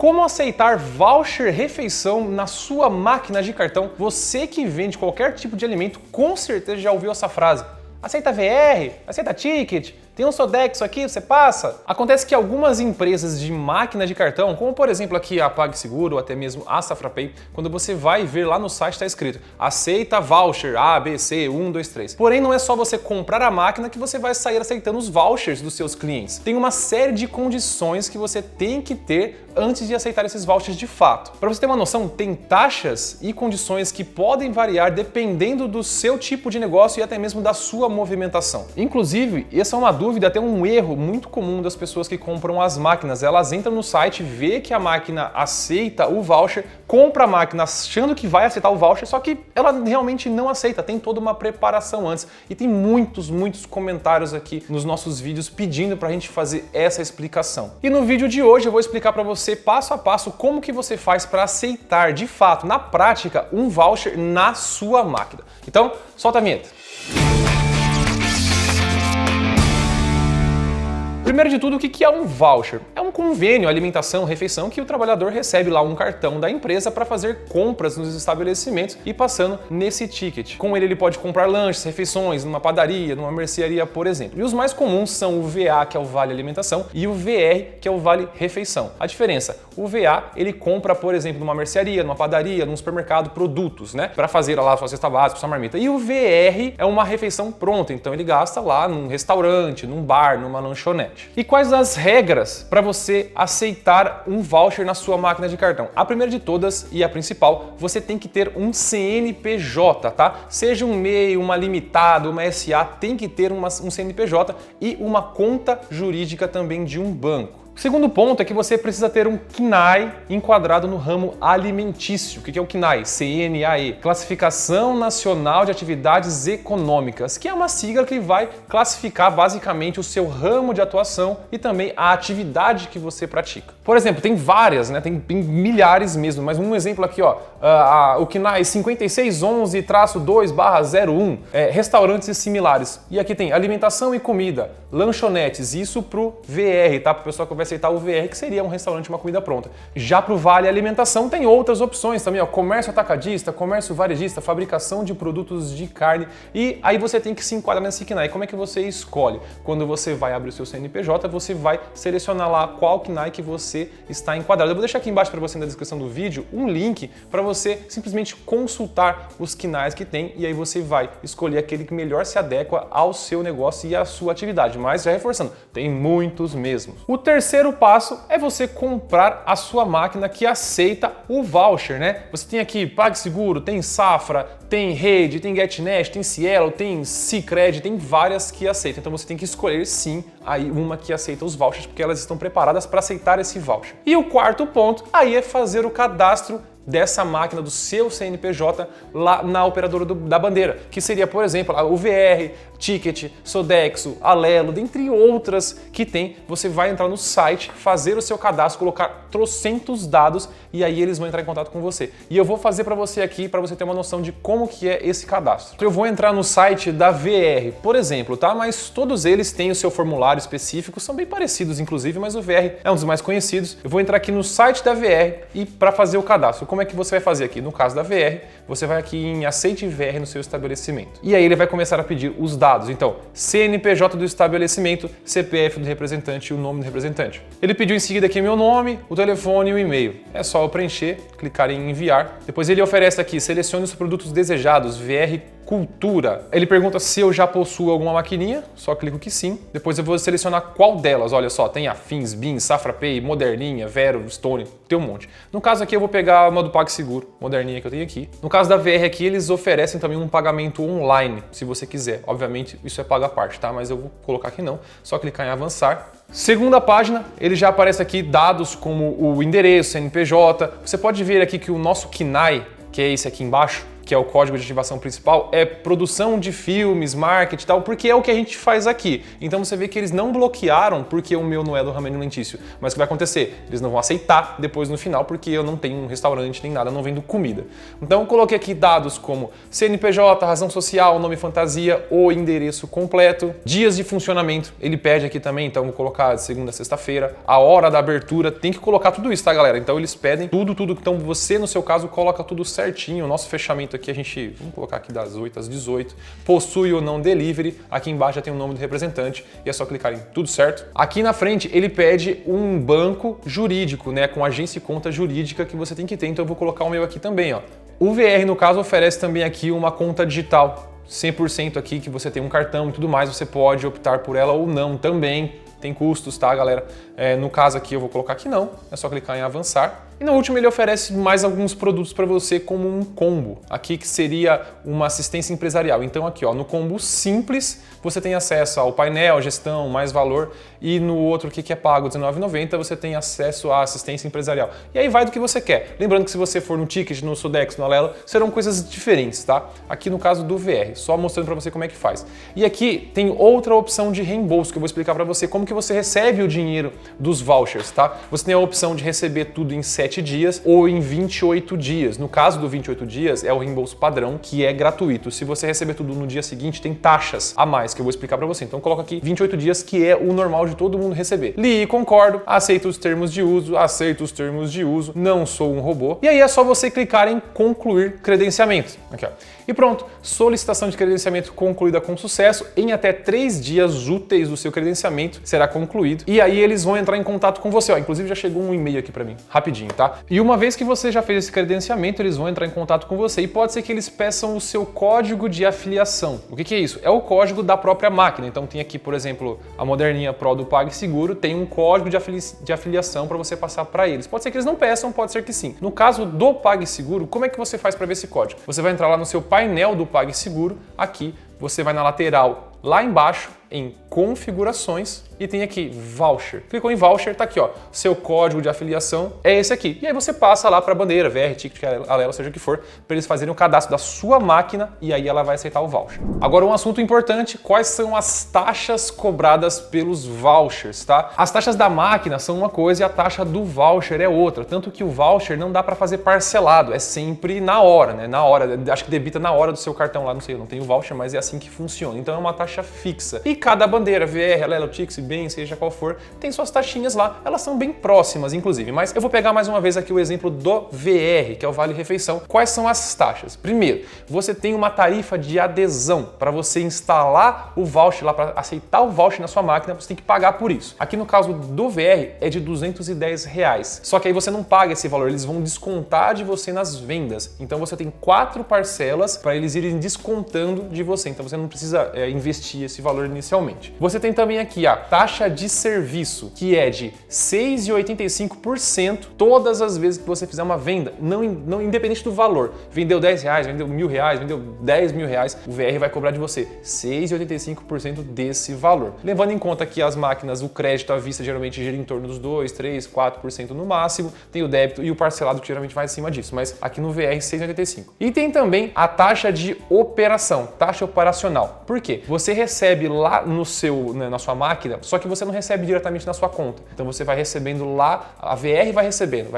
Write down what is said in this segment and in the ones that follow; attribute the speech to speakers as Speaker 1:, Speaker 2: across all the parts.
Speaker 1: Como aceitar voucher refeição na sua máquina de cartão? Você que vende qualquer tipo de alimento com certeza já ouviu essa frase. Aceita VR? Aceita ticket? Tem um Sodexo aqui, você passa? Acontece que algumas empresas de máquina de cartão, como por exemplo aqui a PagSeguro ou até mesmo a SafraPay, quando você vai ver lá no site está escrito aceita voucher A, B, C, 1, 2, 3. Porém, não é só você comprar a máquina que você vai sair aceitando os vouchers dos seus clientes. Tem uma série de condições que você tem que ter antes de aceitar esses vouchers de fato. Para você ter uma noção, tem taxas e condições que podem variar dependendo do seu tipo de negócio e até mesmo da sua movimentação. Inclusive, essa é uma dúvida, até um erro muito comum das pessoas que compram as máquinas. Elas entram no site, vê que a máquina aceita o voucher, compra a máquina achando que vai aceitar o voucher, só que ela realmente não aceita, tem toda uma preparação antes. E tem muitos comentários aqui nos nossos vídeos pedindo para a gente fazer essa explicação. E no vídeo de hoje eu vou explicar para você passo a passo como que você faz para aceitar de fato, na prática, um voucher na sua máquina. Então, solta a vinheta. Primeiro de tudo, o que é um voucher? É um convênio, alimentação, refeição, que o trabalhador recebe lá um cartão da empresa para fazer compras nos estabelecimentos e passando nesse ticket. Com ele pode comprar lanches, refeições, numa padaria, numa mercearia, por exemplo. E os mais comuns são o VA, que é o Vale Alimentação, e o VR, que é o Vale Refeição. A diferença, o VA, ele compra, por exemplo, numa mercearia, numa padaria, num supermercado, produtos, né? Para fazer lá a sua cesta básica, sua marmita. E o VR é uma refeição pronta, então ele gasta lá num restaurante, num bar, numa lanchonete. E quais as regras para você aceitar um voucher na sua máquina de cartão? A primeira de todas e a principal, você tem que ter um CNPJ, tá? Seja um MEI, uma limitada, uma SA, tem que ter um CNPJ e uma conta jurídica também de um banco. O segundo ponto é que você precisa ter um CNAE enquadrado no ramo alimentício. O que é o CNAE? CNAE, Classificação Nacional de Atividades Econômicas, que é uma sigla que vai classificar basicamente o seu ramo de atuação e também a atividade que você pratica. Por exemplo, tem várias, né? Tem milhares mesmo, mas um exemplo aqui, ó, o CNAE 5611-2/01, restaurantes e similares. E aqui tem alimentação e comida, lanchonetes, isso pro VR, tá? Pro pessoal que vai aceitar o VR, que seria um restaurante, uma comida pronta. Já para o Vale Alimentação tem outras opções também, ó, comércio atacadista, comércio varejista, fabricação de produtos de carne, e aí você tem que se enquadrar nesse CNAE. Como é que você escolhe? Quando você vai abrir o seu CNPJ, você vai selecionar lá qual CNAE que você está enquadrado. Eu vou deixar aqui embaixo para você na descrição do vídeo um link para você simplesmente consultar os CNAEs que tem e aí você vai escolher aquele que melhor se adequa ao seu negócio e à sua atividade. Mas já reforçando, tem muitos mesmo. O terceiro passo é você comprar a sua máquina que aceita o voucher, né? Você tem aqui PagSeguro, tem Safra, tem Rede, tem GetNet, tem Cielo, tem Sicredi, tem várias que aceitam. Então você tem que escolher sim aí uma que aceita os vouchers, porque elas estão preparadas para aceitar esse voucher. E o quarto ponto aí é fazer o cadastro dessa máquina do seu CNPJ lá na operadora da bandeira, que seria, por exemplo, o VR, Ticket, Sodexo, Alelo, dentre outras que tem. Você vai entrar no site, fazer o seu cadastro, colocar trocentos dados e aí eles vão entrar em contato com você. E eu vou fazer para você aqui, para você ter uma noção de como que é esse cadastro. Eu vou entrar no site da VR, por exemplo, tá? Mas todos eles têm o seu formulário específico, são bem parecidos inclusive, mas o VR é um dos mais conhecidos. Eu vou entrar aqui no site da VR e para fazer o cadastro. Como é que você vai fazer aqui? No caso da VR, você vai aqui em Aceite VR no seu estabelecimento. E aí ele vai começar a pedir os dados. Então, CNPJ do estabelecimento, CPF do representante e o nome do representante. Ele pediu em seguida aqui meu nome, o telefone e o e-mail. É só eu preencher, clicar em enviar. Depois ele oferece aqui, selecione os produtos desejados, VR Cultura. Ele pergunta se eu já possuo alguma maquininha, só clico que sim. Depois eu vou selecionar qual delas. Olha só, tem Afins, BIM, SafraPay, Moderninha, Vero, Stone, tem um monte. No caso aqui eu vou pegar uma do PagSeguro, Moderninha que eu tenho aqui. No caso da VR aqui, eles oferecem também um pagamento online, se você quiser. Obviamente isso é pago à parte, tá? Mas eu vou colocar aqui não, só clicar em avançar. Segunda página, ele já aparece aqui dados como o endereço, CNPJ. Você pode ver aqui que o nosso CNAE, que é esse aqui embaixo, que é o código de ativação principal, é produção de filmes, marketing e tal, porque é o que a gente faz aqui. Então você vê que eles não bloquearam porque o meu não é do ramo alimentício. Mas o que vai acontecer? Eles não vão aceitar depois no final porque eu não tenho um restaurante nem nada, não vendo comida. Então eu coloquei aqui dados como CNPJ, razão social, nome fantasia, o endereço completo, dias de funcionamento, ele pede aqui também, então vou colocar de segunda a sexta-feira, a hora da abertura, tem que colocar tudo isso, tá, galera? Então eles pedem tudo, então você no seu caso coloca tudo certinho. O nosso fechamento aqui a gente, vamos colocar aqui das 8 às 18, possui ou não delivery, aqui embaixo já tem o nome do representante e é só clicar em tudo certo. Aqui na frente ele pede um banco jurídico, né, com agência e conta jurídica que você tem que ter, então eu vou colocar o meu aqui também, ó. O VR, no caso, oferece também aqui uma conta digital, 100% aqui, que você tem um cartão e tudo mais, você pode optar por ela ou não também. Tem custos, tá, galera? No caso aqui eu vou colocar que não, é só clicar em avançar. E no último ele oferece mais alguns produtos para você como um combo, aqui que seria uma assistência empresarial. Então aqui, ó, no combo simples você tem acesso ao painel, gestão, mais valor, e no outro aqui que é pago R$19,90 você tem acesso à assistência empresarial. E aí vai do que você quer. Lembrando que se você for no Ticket, no Sodexo, no Alelo, serão coisas diferentes, tá? Aqui no caso do VR, só mostrando para você como é que faz. E aqui tem outra opção de reembolso que eu vou explicar para você como que você recebe o dinheiro dos vouchers, tá? Você tem a opção de receber tudo em 7 dias ou em 28 dias. No caso do 28 dias é o reembolso padrão, que é gratuito. Se você receber tudo no dia seguinte, tem taxas a mais que eu vou explicar para você. Então coloca aqui 28 dias, que é o normal de todo mundo receber. Li e concordo, aceito os termos de uso, não sou um robô. E aí é só você clicar em concluir credenciamento. Aqui, ó. E pronto, solicitação de credenciamento concluída com sucesso. Em até 3 dias úteis do seu credenciamento será concluído. E aí eles vão entrar em contato com você. Ó, inclusive já chegou um e-mail aqui para mim, rapidinho, tá? E uma vez que você já fez esse credenciamento, eles vão entrar em contato com você e pode ser que eles peçam o seu código de afiliação. O que é isso? É o código da própria máquina. Então tem aqui, por exemplo, a moderninha Pro do PagSeguro, tem um código de afiliação para você passar para eles. Pode ser que eles não peçam, pode ser que sim. No caso do PagSeguro, como é que você faz para ver esse código? Você vai entrar lá no seu painel do PagSeguro, aqui você vai na lateral, lá embaixo, em configurações, e tem aqui voucher. Clicou em voucher, tá aqui, ó, seu código de afiliação é esse aqui. E aí você passa lá para a bandeira, VR, Ticket, Alelo, seja o que for, para eles fazerem o cadastro da sua máquina e aí ela vai aceitar o voucher. Agora um assunto importante, quais são as taxas cobradas pelos vouchers, tá? As taxas da máquina são uma coisa e a taxa do voucher é outra, tanto que o voucher não dá para fazer parcelado, é sempre na hora, né? Na hora, acho que debita na hora do seu cartão lá, não sei, eu não tenho voucher, mas é assim que funciona. Então é uma taxa fixa. E cada bandeira, VR, Alelo, Tix, bem, seja qual for, tem suas taxinhas lá, elas são bem próximas, inclusive. Mas eu vou pegar mais uma vez aqui o exemplo do VR, que é o Vale Refeição. Quais são as taxas? Primeiro, você tem uma tarifa de adesão. Para você instalar o voucher lá, para aceitar o voucher na sua máquina, você tem que pagar por isso. Aqui no caso do VR é de R$210. Só que aí você não paga esse valor, eles vão descontar de você nas vendas. Então você tem 4 parcelas para eles irem descontando de você. Então você não precisa investir esse valor inicialmente. Você tem também aqui a taxa de serviço, que é de 6,85% todas as vezes que você fizer uma venda, não independente do valor. Vendeu R$10, vendeu R$1.000, vendeu R$10.000, o VR vai cobrar de você 6,85% desse valor. Levando em conta que as máquinas, o crédito à vista geralmente gira em torno dos 2, 3, 4% no máximo, tem o débito e o parcelado que geralmente vai acima disso, mas aqui no VR 6,85%. E tem também a taxa de operação, taxa operacional. Por quê? Você recebe lá no seu, na sua máquina, só que você não recebe diretamente na sua conta. Então você vai recebendo lá, a VR vai recebendo,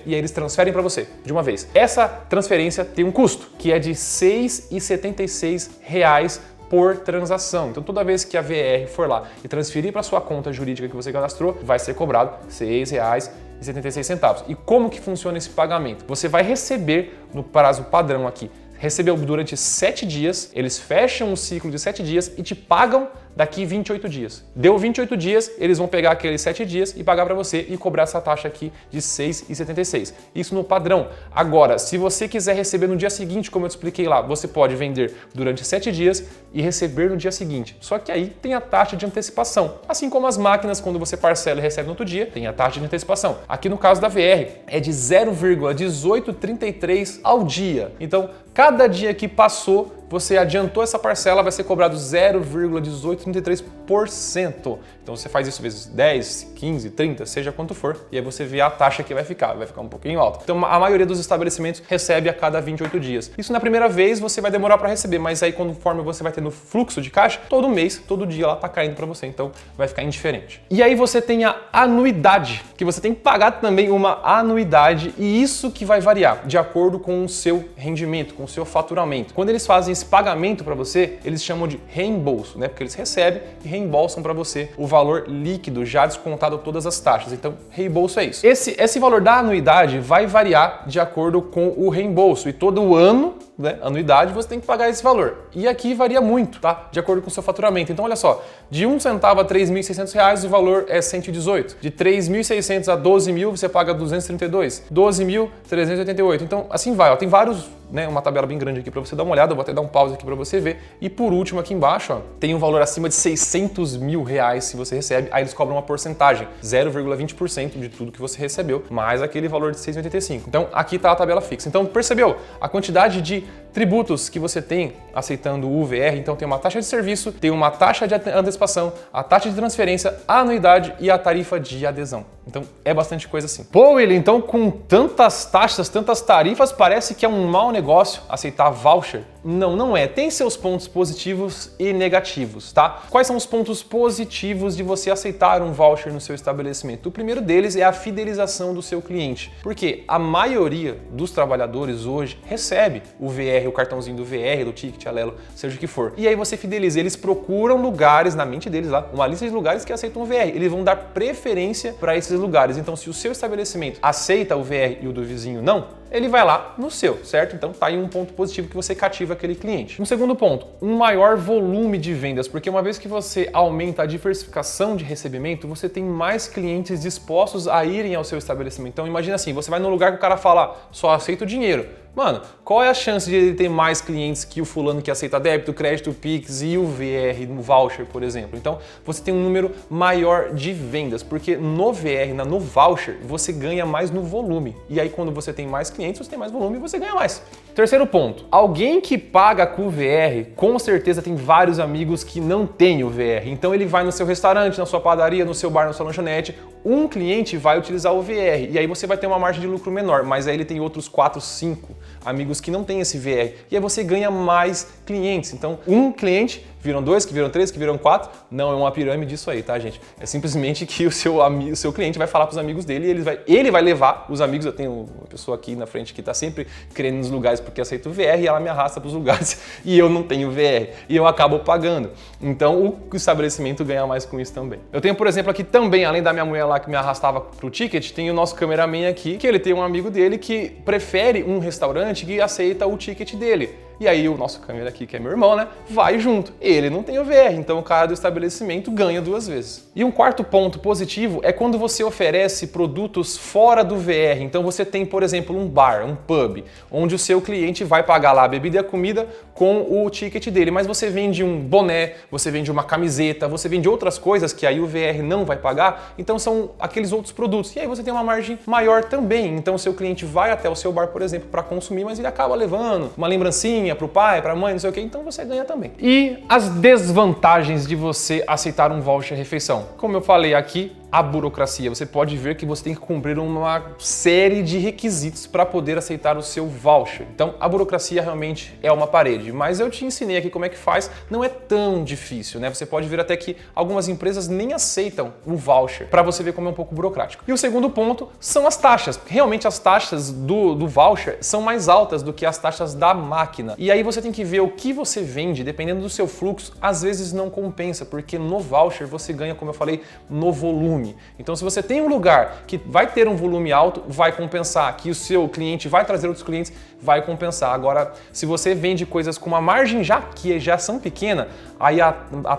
Speaker 1: e aí eles transferem para você de uma vez. Essa transferência tem um custo, que é de R$ 6,76 por transação. Então toda vez que a VR for lá e transferir para sua conta jurídica que você cadastrou, vai ser cobrado R$ 6,76. E como que funciona esse pagamento? Você vai receber no prazo padrão aqui, recebeu durante 7 dias, eles fecham o ciclo de 7 dias e te pagam daqui 28 dias. Deu 28 dias, eles vão pegar aqueles 7 dias e pagar para você e cobrar essa taxa aqui de R$ 6,76. Isso no padrão. Agora, se você quiser receber no dia seguinte, como eu te expliquei lá, você pode vender durante 7 dias e receber no dia seguinte. Só que aí tem a taxa de antecipação. Assim como as máquinas, quando você parcela e recebe no outro dia, tem a taxa de antecipação. Aqui no caso da VR, é de 0,1833 ao dia. Então, cada dia que passou, você adiantou essa parcela, vai ser cobrado 0,1833%. Então você faz isso vezes 10, 15, 30, seja quanto for, e aí você vê a taxa que vai ficar um pouquinho alta. Então a maioria dos estabelecimentos recebe a cada 28 dias. Isso na primeira vez você vai demorar para receber, mas aí conforme você vai tendo fluxo de caixa, todo mês, todo dia ela tá caindo para você, então vai ficar indiferente. E aí você tem a anuidade, que você tem que pagar também uma anuidade, e isso que vai variar de acordo com o seu rendimento, com o seu faturamento. Quando eles fazem esse pagamento para você, eles chamam de reembolso, né? Porque eles recebem e reembolsam para você o valor líquido, já descontado todas as taxas. Então, reembolso é isso. Esse valor da anuidade vai variar de acordo com o reembolso, e todo ano, né, anuidade, você tem que pagar esse valor. E aqui varia muito, tá? De acordo com o seu faturamento. Então, olha só, de 1 centavo a R$3.600, o valor é 118. De 3.600 a 12.000, você paga 232. 12.388. Então, assim vai, ó, tem vários, né, uma tabela bem grande aqui para você dar uma olhada, eu vou até dar um pause aqui para você ver. E por último, aqui embaixo, ó, tem um valor acima de R$600 mil se você recebe, aí eles cobram uma porcentagem, 0,20% de tudo que você recebeu, mais aquele valor de 6,85. Então, aqui está a tabela fixa. Então, percebeu a quantidade de tributos que você tem aceitando o VR? Então, tem uma taxa de serviço, tem uma taxa de antecipação, a taxa de transferência, a anuidade e a tarifa de adesão. Então, é bastante coisa assim. Pô, William, então com tantas taxas, tantas tarifas, parece que é um mau negócio aceitar voucher? Não, não é. Tem seus pontos positivos e negativos, tá? Quais são os pontos positivos de você aceitar um voucher no seu estabelecimento? O primeiro deles é a fidelização do seu cliente, porque a maioria dos trabalhadores hoje recebe o VR, o cartãozinho do VR, do Ticket, Alelo, seja o que for. E aí você fideliza, eles procuram lugares, na mente deles lá, uma lista de lugares que aceitam o VR. Eles vão dar preferência para esses lugares. Então, se o seu estabelecimento aceita o VR e o do vizinho não, ele vai lá no seu, certo? Então tá aí um ponto positivo que você cativa aquele cliente. Um segundo ponto, um maior volume de vendas, porque uma vez que você aumenta a diversificação de recebimento, você tem mais clientes dispostos a irem ao seu estabelecimento. Então imagina assim, você vai num lugar que o cara fala, só aceito dinheiro. Mano, qual é a chance de ele ter mais clientes que o fulano que aceita débito, crédito, Pix e o VR, no voucher, por exemplo? Então, você tem um número maior de vendas, porque no VR, no voucher, você ganha mais no volume. E aí, quando você tem mais clientes, você tem mais volume e você ganha mais. Terceiro ponto, alguém que paga com o VR, com certeza tem vários amigos que não têm o VR. Então, ele vai no seu restaurante, na sua padaria, no seu bar, na sua lanchonete, um cliente vai utilizar o VR. E aí você vai ter uma margem de lucro menor, mas aí ele tem outros 4, 5 amigos que não têm esse VR. E aí você ganha mais clientes. Então, um cliente viram 2, que viram 3, que viram 4. Não é uma pirâmide isso aí, tá, gente? É simplesmente que o seu cliente vai falar para os amigos dele e ele vai levar os amigos. Eu tenho uma pessoa aqui na frente que está sempre querendo nos lugares porque aceita o VR e ela me arrasta para os lugares e eu não tenho VR. E eu acabo pagando. Então, o estabelecimento ganha mais com isso também. Eu tenho, por exemplo, aqui também, além da minha mulher lá que me arrastava pro ticket, tem o nosso cameraman aqui, que ele tem um amigo dele que prefere um restaurante que aceita o ticket dele. E aí o nosso câmera aqui, que é meu irmão, né, vai junto. Ele não tem o VR, então o cara do estabelecimento ganha 2 vezes. E um quarto ponto positivo é quando você oferece produtos fora do VR. Então você tem, por exemplo, um bar, um pub, onde o seu cliente vai pagar lá a bebida e a comida com o ticket dele, mas você vende um boné, você vende uma camiseta, você vende outras coisas que aí o VR não vai pagar, então são aqueles outros produtos. E aí você tem uma margem maior também. Então o seu cliente vai até o seu bar, por exemplo, para consumir, mas ele acaba levando uma lembrancinha para o pai, para a mãe, não sei o que, então você ganha também. E as desvantagens de você aceitar um voucher refeição? Como eu falei aqui, a burocracia. Você pode ver que você tem que cumprir uma série de requisitos para poder aceitar o seu voucher. Então, a burocracia realmente é uma parede, mas eu te ensinei aqui como é que faz, não é tão difícil, né? Você pode ver até que algumas empresas nem aceitam o voucher, para você ver como é um pouco burocrático. E o segundo ponto são as taxas. Realmente as taxas do voucher são mais altas do que as taxas da máquina. E aí você tem que ver o que você vende, dependendo do seu fluxo, às vezes não compensa, porque no voucher você ganha, como eu falei, no volume. Então, se você tem um lugar que vai ter um volume alto, vai compensar, que o seu cliente vai trazer outros clientes, vai compensar. Agora, se você vende coisas com uma margem que já são pequena, aí a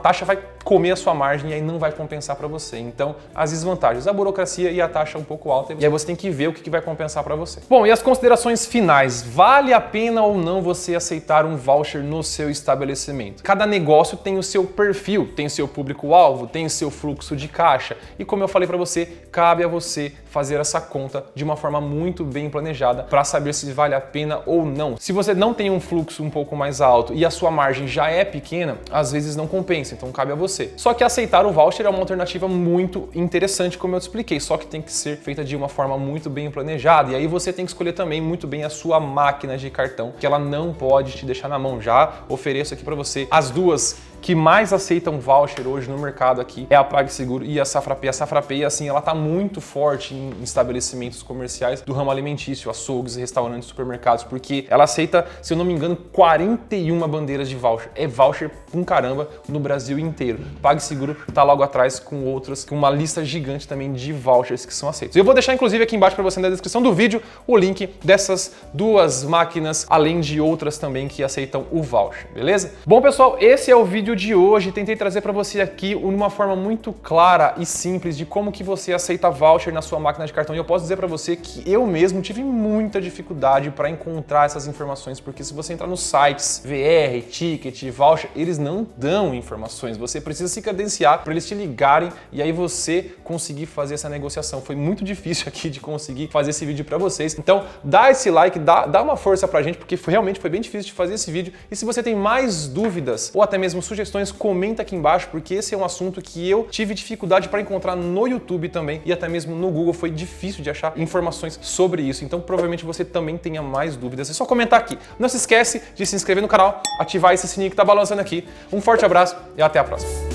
Speaker 1: taxa vai comer a sua margem e aí não vai compensar para você. Então, as desvantagens, a burocracia e a taxa um pouco alta, e aí você tem que ver o que vai compensar para você. Bom, e as considerações finais, vale a pena ou não você aceitar um voucher no seu estabelecimento? Cada negócio tem o seu perfil, tem o seu público-alvo, tem o seu fluxo de caixa e como eu falei para você, cabe a você fazer essa conta de uma forma muito bem planejada para saber se vale a pena ou não. Se você não tem um fluxo um pouco mais alto e a sua margem já é pequena, às vezes não compensa, então cabe a você. Só que aceitar o voucher é uma alternativa muito interessante, como eu te expliquei, só que tem que ser feita de uma forma muito bem planejada, e aí você tem que escolher também muito bem a sua máquina de cartão, que ela não pode te deixar na mão. Já ofereço aqui para você as duas que mais aceitam voucher hoje no mercado aqui, é a PagSeguro e a Safrapay. A Safrapay, assim, ela tá muito forte em estabelecimentos comerciais do ramo alimentício, açougues, restaurantes, supermercados, porque ela aceita, se eu não me engano, 41 bandeiras de voucher. É voucher com caramba no Brasil inteiro. PagSeguro tá logo atrás com outras, com uma lista gigante também de vouchers que são aceitos. Eu vou deixar, inclusive, aqui embaixo para você na descrição do vídeo o link dessas duas máquinas, além de outras também que aceitam o voucher, beleza? Bom, pessoal, esse é o vídeo de hoje. Tentei trazer para você aqui uma forma muito clara e simples de como que você aceita voucher na sua máquina de cartão. E eu posso dizer para você que eu mesmo tive muita dificuldade para encontrar essas informações, porque se você entrar nos sites VR, Ticket, voucher, eles não dão informações. Você precisa se credenciar para eles te ligarem e aí você conseguir fazer essa negociação. Foi muito difícil aqui de conseguir fazer esse vídeo para vocês. Então, dá esse like, dá uma força pra gente, porque realmente foi bem difícil de fazer esse vídeo. E se você tem mais dúvidas ou até mesmo sugestões, comenta aqui embaixo, porque esse é um assunto que eu tive dificuldade para encontrar no YouTube também e até mesmo no Google. Foi difícil de achar informações sobre isso. Então, provavelmente você também tenha mais dúvidas. É só comentar aqui. Não se esquece de se inscrever no canal, ativar esse sininho que tá balançando aqui. Um forte abraço e até a próxima.